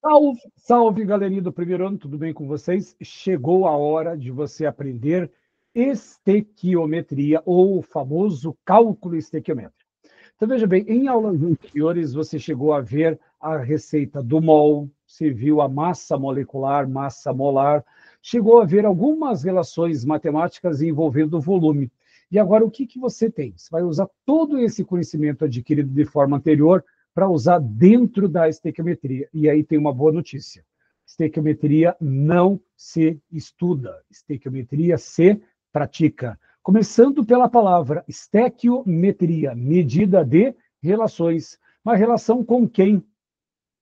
Salve, salve, galerinha do primeiro ano, tudo bem com vocês? Chegou a hora de você aprender estequiometria, ou o famoso cálculo estequiométrico. Então, veja bem, em aulas anteriores você chegou a ver a receita do mol, você viu a massa molecular, massa molar, chegou a ver algumas relações matemáticas envolvendo o volume. E agora, o que você tem? Você vai usar todo esse conhecimento adquirido de forma anterior para usar dentro da estequiometria. E aí tem uma boa notícia. Estequiometria não se estuda, estequiometria se pratica. Começando pela palavra estequiometria, medida de relações. Uma relação com quem?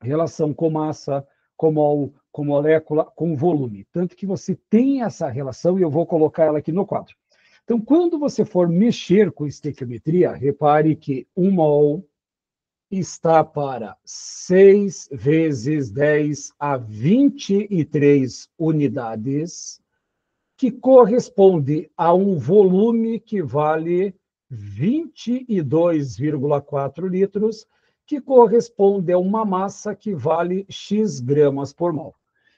Relação com massa, com mol, com molécula, com volume. Tanto que você tem essa relação, e eu vou colocar ela aqui no quadro. Então, quando você for mexer com estequiometria, repare que um mol está para 6 vezes 10 a 23 unidades, que corresponde a um volume que vale 22,4 litros, que corresponde a uma massa que vale X gramas por mol.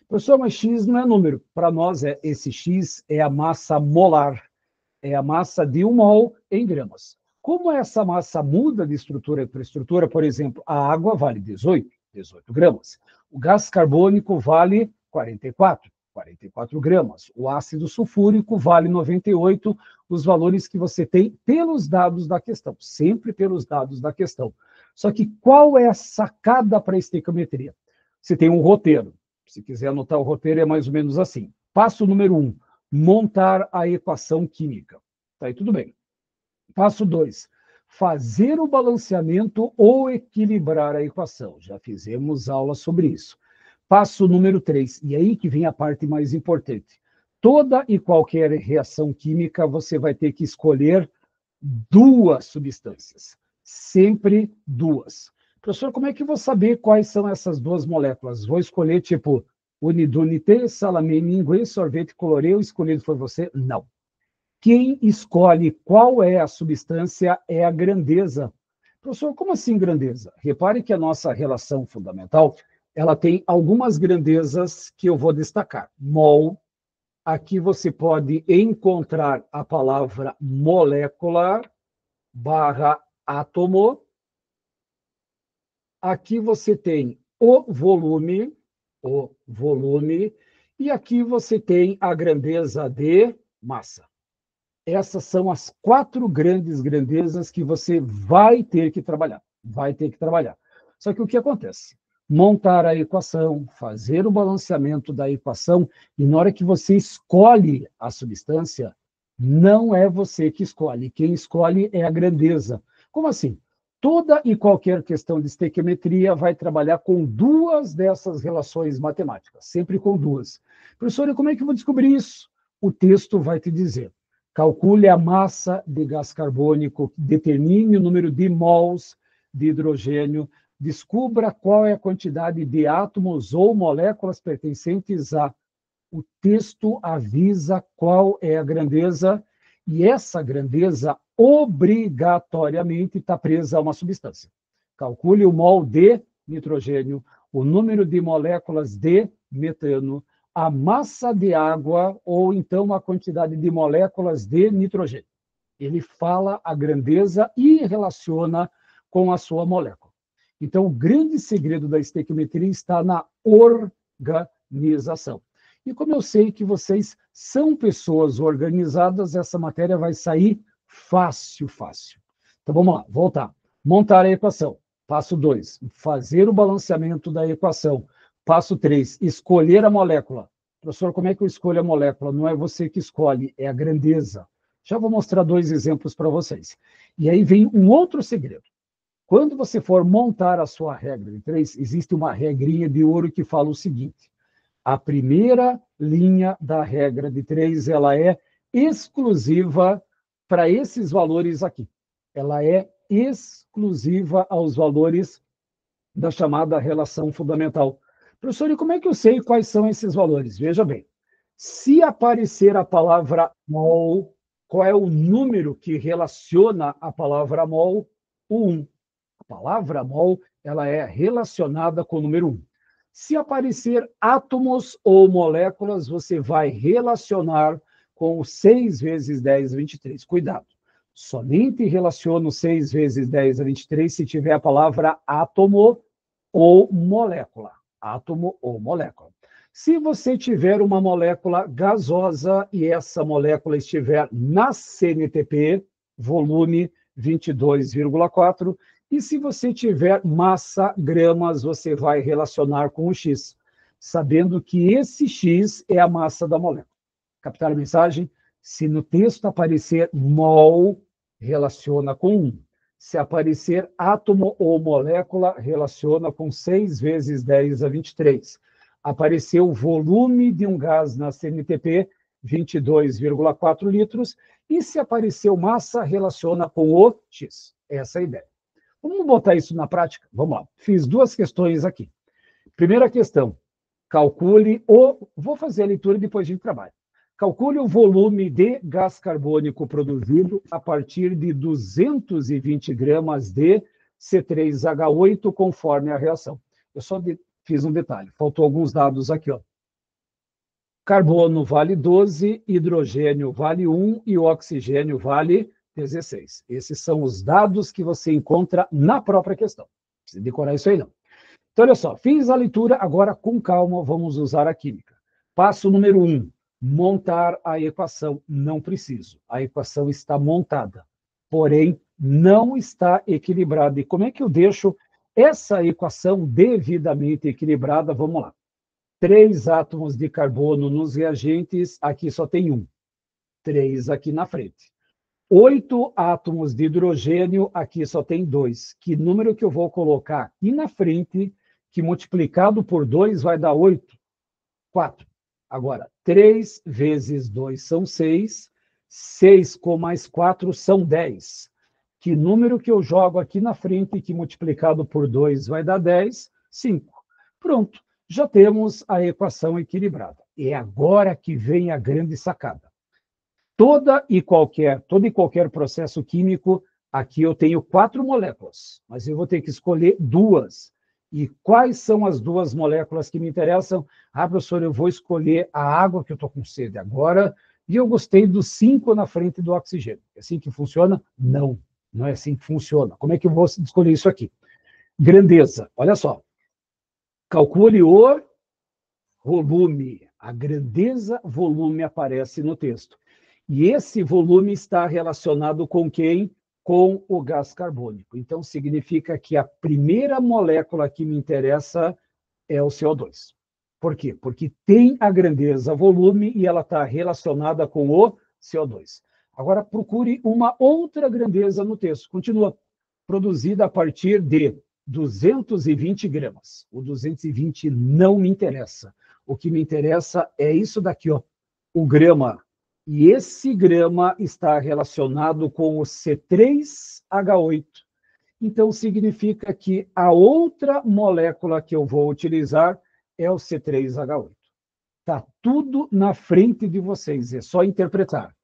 Professor, mas X não é número. Para nós, esse X é a massa molar, é a massa de um mol em gramas. Como essa massa muda de estrutura para estrutura, por exemplo, a água vale 18 gramas. O gás carbônico vale 44 gramas. O ácido sulfúrico vale 98, os valores que você tem pelos dados da questão, sempre pelos dados da questão. Só que qual é a sacada para a estequiometria? Você tem um roteiro. Se quiser anotar o roteiro, é mais ou menos assim. Passo número 1, montar a equação química. Tá aí tudo bem. Passo 2, fazer o balanceamento ou equilibrar a equação. Já fizemos aula sobre isso. Passo número 3, e aí que vem a parte mais importante. Toda e qualquer reação química, você vai ter que escolher duas substâncias. Sempre duas. Professor, como é que eu vou saber quais são essas duas moléculas? Vou escolher, tipo, unidunité, salamé, mingue, sorvete colorê, escolhido foi você? Não. Quem escolhe qual é a substância é a grandeza. Professor, como assim grandeza? Repare que a nossa relação fundamental, ela tem algumas grandezas que eu vou destacar. Mol, aqui você pode encontrar a palavra molécula barra átomo. Aqui você tem o volume, e aqui você tem a grandeza de massa. Essas são as quatro grandes grandezas que você vai ter que trabalhar. Vai ter que trabalhar. Só que o que acontece? Montar a equação, fazer o balanceamento da equação, e na hora que você escolhe a substância, não é você que escolhe. Quem escolhe é a grandeza. Como assim? Toda e qualquer questão de estequiometria vai trabalhar com duas dessas relações matemáticas, sempre com duas. Professor, como é que eu vou descobrir isso? O texto vai te dizer. Calcule a massa de gás carbônico, determine o número de mols de hidrogênio, descubra qual é a quantidade de átomos ou moléculas pertencentes a. O texto avisa qual é a grandeza, e essa grandeza obrigatoriamente está presa a uma substância. Calcule o mol de nitrogênio, o número de moléculas de metano, a massa de água ou então a quantidade de moléculas de nitrogênio. Ele fala a grandeza e relaciona com a sua molécula. Então, o grande segredo da estequiometria está na organização. E como eu sei que vocês são pessoas organizadas, essa matéria vai sair fácil, fácil. Então, vamos lá, voltar. Montar a equação. Passo 2, fazer o balanceamento da equação. Passo 3, escolher a molécula. Professor, como é que eu escolho a molécula? Não é você que escolhe, é a grandeza. Já vou mostrar dois exemplos para vocês. E aí vem um outro segredo. Quando você for montar a sua regra de 3, existe uma regrinha de ouro que fala o seguinte: a primeira linha da regra de 3, ela é exclusiva para esses valores aqui. Ela é exclusiva aos valores da chamada relação fundamental. Professor, e como é que eu sei quais são esses valores? Veja bem, se aparecer a palavra mol, qual é o número que relaciona a palavra mol? O 1. A palavra mol, ela é relacionada com o número 1. Se aparecer átomos ou moléculas, você vai relacionar com o 6 vezes 10 a 23. Cuidado, somente relaciono 6 vezes 10 a 23 se tiver a palavra átomo ou molécula. Átomo ou molécula. Se você tiver uma molécula gasosa e essa molécula estiver na CNTP, volume 22,4, e se você tiver massa, gramas, você vai relacionar com o X, sabendo que esse X é a massa da molécula. Captar a mensagem? Se no texto aparecer mol, relaciona com 1. Se aparecer átomo ou molécula, relaciona com 6 vezes 10 a 23. Apareceu o volume de um gás na CNTP, 22,4 litros, e se apareceu massa, relaciona com o X. Essa é a ideia. Vamos botar isso na prática? Vamos lá. Fiz 2 questões aqui. Primeira questão, calcule o... Vou fazer a leitura e depois a gente trabalha. Calcule o volume de gás carbônico produzido a partir de 220 gramas de C3H8 conforme a reação. Eu só fiz um detalhe, faltou alguns dados aqui, ó. Carbono vale 12, hidrogênio vale 1 e o oxigênio vale 16. Esses são os dados que você encontra na própria questão. Não precisa decorar isso aí, não. Então, olha só, fiz a leitura, agora com calma vamos usar a química. Passo número 1, montar a equação. Não preciso, a equação está montada, porém não está equilibrada. E como é que eu deixo essa equação devidamente equilibrada? Vamos lá. 3 átomos de carbono nos reagentes, aqui só tem 1. 3 aqui na frente. 8 átomos de hidrogênio, aqui só tem 2. Que número que eu vou colocar aqui na frente, que multiplicado por 2 vai dar 8? 4. Agora, 3 vezes 2 são 6. 6 com mais 4 são 10. Que número que eu jogo aqui na frente, que multiplicado por 2 vai dar 10? 5. Pronto, já temos a equação equilibrada. É agora que vem a grande sacada. Todo e qualquer processo químico, aqui eu tenho 4 moléculas, mas eu vou ter que escolher 2. E quais são as 2 moléculas que me interessam? Ah, professor, eu vou escolher a água, que eu estou com sede agora, e eu gostei do 5 na frente do oxigênio. É assim que funciona? Não, não é assim que funciona. Como é que eu vou escolher isso aqui? Grandeza, olha só. Calcule o volume. A grandeza, volume aparece no texto. E esse volume está relacionado com quem? Com o gás carbônico. Então, significa que a primeira molécula que me interessa é o CO2. Por quê? Porque tem a grandeza volume e ela está relacionada com o CO2. Agora, procure uma outra grandeza no texto. Continua. Produzida a partir de 220 gramas. O 220 não me interessa. O que me interessa é isso daqui, ó, o grama. E esse grama está relacionado com o C3H8. Então, significa que a outra molécula que eu vou utilizar é o C3H8. Está tudo na frente de vocês, é só interpretar.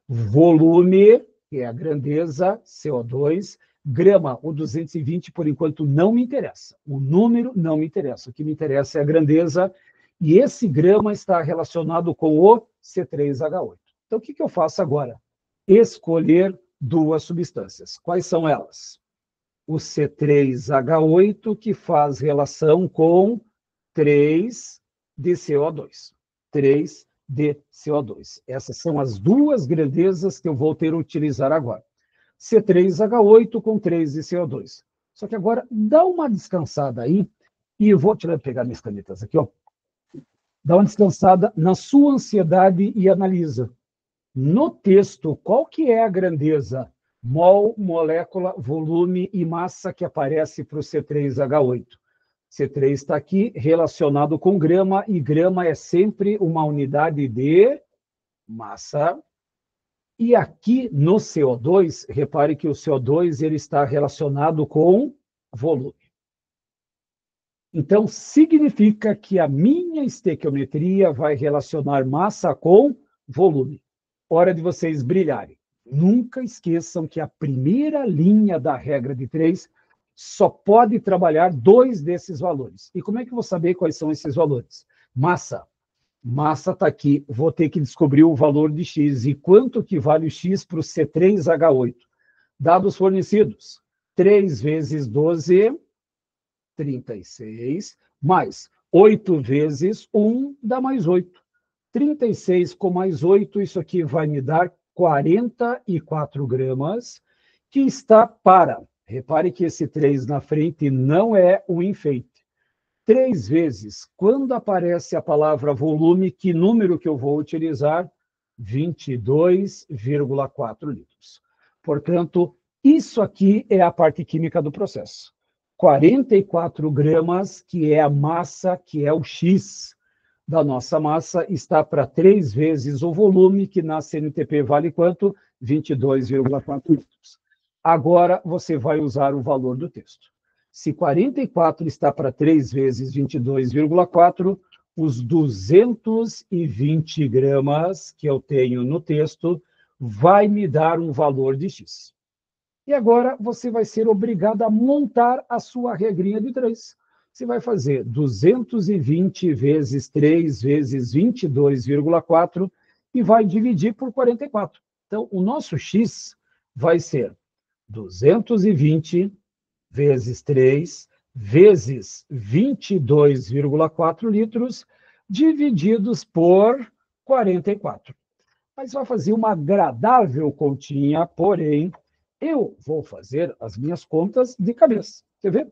Volume, que é a grandeza, CO2, grama, o 220, por enquanto, não me interessa. O número não me interessa. O que me interessa é a grandeza, e esse grama está relacionado com o C3H8. Então, o que eu faço agora? Escolher 2 substâncias. Quais são elas? O C3H8, que faz relação com 3 de CO2. 3 de CO2. Essas são as 2 grandezas que eu vou ter que utilizar agora. C3H8 com 3 de CO2. Só que agora, dá uma descansada aí, e eu vou pegar minhas canetas aqui, ó. Dá uma descansada na sua ansiedade e analisa. No texto, qual que é a grandeza? Mol, molécula, volume e massa que aparece para o C3H8. C3 está aqui relacionado com grama, e grama é sempre uma unidade de massa. E aqui no CO2, repare que o CO2 ele está relacionado com volume. Então, significa que a minha estequiometria vai relacionar massa com volume. Hora de vocês brilharem. Nunca esqueçam que a primeira linha da regra de 3 só pode trabalhar 2 desses valores. E como é que eu vou saber quais são esses valores? Massa. Massa está aqui. Vou ter que descobrir o valor de X. E quanto que vale o X para o C3H8? Dados fornecidos. 3 vezes 12, 36, mais 8 vezes 1 dá mais 8. 36 com mais 8, isso aqui vai me dar 44 gramas, que está para... Repare que esse 3 na frente não é um enfeite. 3 vezes, quando aparece a palavra volume, que número que eu vou utilizar? 22,4 litros. Portanto, isso aqui é a parte química do processo. 44 gramas, que é a massa, que é o X da nossa massa, está para 3 vezes o volume, que na CNTP vale quanto? 22,4 litros. Agora, você vai usar o valor do texto. Se 44 está para 3 vezes 22,4, os 220 gramas que eu tenho no texto vai me dar um valor de X. E agora você vai ser obrigado a montar a sua regrinha de 3. Você vai fazer 220 vezes 3 vezes 22,4 e vai dividir por 44. Então, o nosso X vai ser 220 vezes 3 vezes 22,4 litros divididos por 44. Mas vai fazer uma agradável continha, porém, eu vou fazer as minhas contas de cabeça. Quer ver?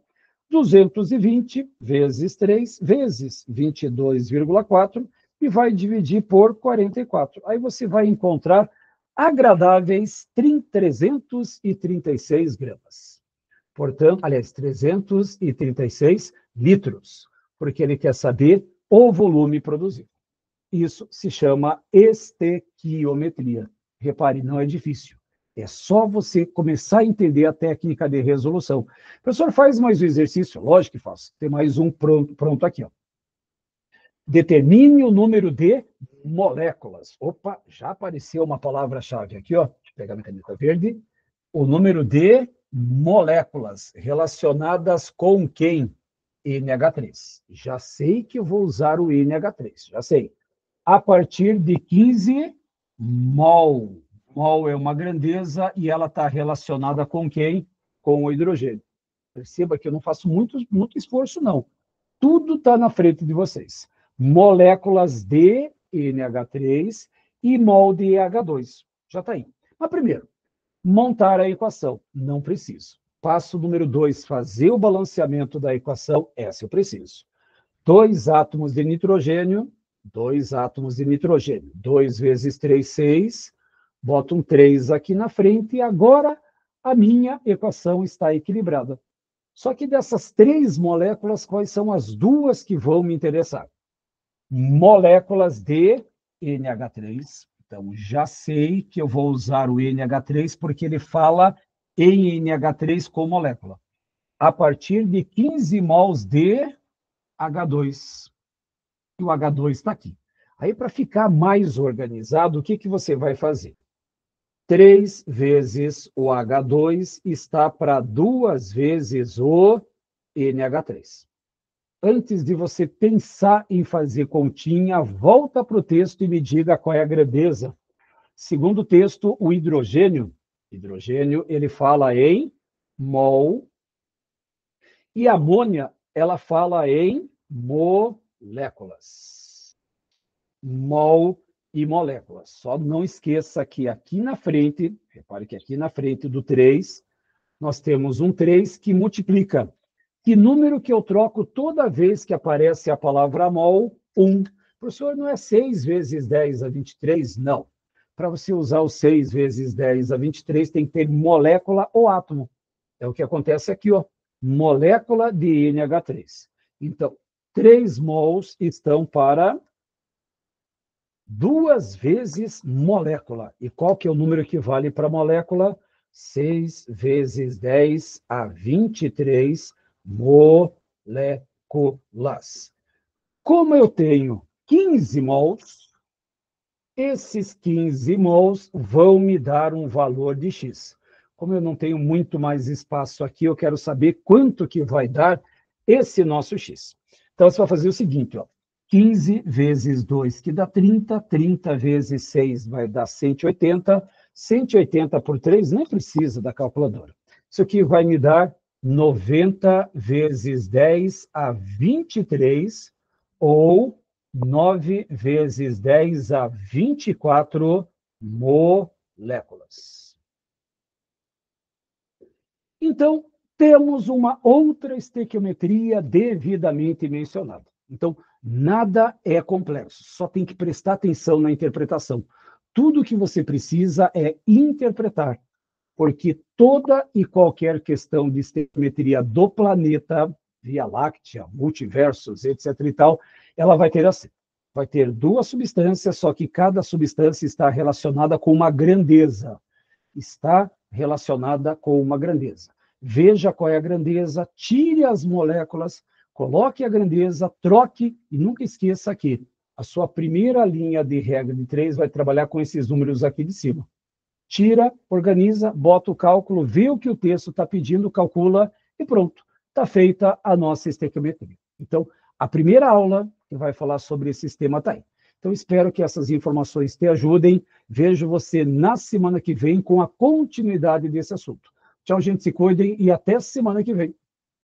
220 vezes 3 vezes 22,4 e vai dividir por 44. Aí você vai encontrar agradáveis 336 gramas. Portanto, aliás, 336 litros, porque ele quer saber o volume produzido. Isso se chama estequiometria. Repare, não é difícil. É só você começar a entender a técnica de resolução. Professor, faz mais um exercício? Lógico que faço. Tem mais um pronto aqui. Ó. Determine o número de moléculas. Opa, já apareceu uma palavra-chave aqui. Ó. Deixa eu pegar minha caneta verde. O número de moléculas relacionadas com quem? NH3. Já sei que eu vou usar o NH3. Já sei. A partir de 15 mol. Mol é uma grandeza e ela está relacionada com quem? Com o hidrogênio. Perceba que eu não faço muito esforço, não. Tudo está na frente de vocês. Moléculas de NH3 e mol de EH2. Já está aí. Mas primeiro, montar a equação. Não preciso. Passo número 2, fazer o balanceamento da equação. Essa eu preciso. 2 átomos de nitrogênio. 2 átomos de nitrogênio. 2 vezes 3, 6. Boto um 3 aqui na frente e agora a minha equação está equilibrada. Só que dessas 3 moléculas, quais são as 2 que vão me interessar? Moléculas de NH3. Então, já sei que eu vou usar o NH3 porque ele fala em NH3 com molécula. A partir de 15 mols de H2. E o H2 está aqui. Aí, para ficar mais organizado, o que você vai fazer? 3 vezes o H2 está para 2 vezes o NH3. Antes de você pensar em fazer continha, volta para o texto e me diga qual é a grandeza. Segundo o texto, o hidrogênio, ele fala em mol, e a amônia, ela fala em moléculas. Mol e moléculas. Só não esqueça que aqui na frente, repare que aqui na frente do 3, nós temos um 3 que multiplica. Que número que eu troco toda vez que aparece a palavra mol? 1. Professor, não é 6 vezes 10 a 23? Não. Para você usar o 6 vezes 10 a 23, tem que ter molécula ou átomo. É o que acontece aqui, ó. Molécula de NH3. Então, 3 mols estão para 2 vezes molécula. E qual que é o número que vale para molécula? 6 vezes 10 a 23 moléculas. Como eu tenho 15 mols, esses 15 mols vão me dar um valor de X. como eu não tenho muito mais espaço aqui, eu quero saber quanto que vai dar esse nosso x. Então, você vai fazer o seguinte, ó. 15 vezes 2, que dá 30, 30 vezes 6 vai dar 180, 180 por 3, nem precisa da calculadora. Isso aqui vai me dar 90 vezes 10 a 23, ou 9 vezes 10 a 24 moléculas. Então, temos uma outra estequiometria devidamente mencionada. Então, nada é complexo, só tem que prestar atenção na interpretação. Tudo que você precisa é interpretar, porque toda e qualquer questão de estequiometria do planeta, Via Láctea, multiversos, etc. e tal, ela vai ter assim. Vai ter duas substâncias, só que cada substância está relacionada com uma grandeza. Está relacionada com uma grandeza. Veja qual é a grandeza, tire as moléculas, coloque a grandeza, troque, e nunca esqueça que a sua primeira linha de regra de 3 vai trabalhar com esses números aqui de cima. Tira, organiza, bota o cálculo, vê o que o texto está pedindo, calcula, e pronto, está feita a nossa estequiometria. Então, a primeira aula que vai falar sobre esse sistema está aí. Então, espero que essas informações te ajudem. Vejo você na semana que vem com a continuidade desse assunto. Tchau, gente, se cuidem e até semana que vem.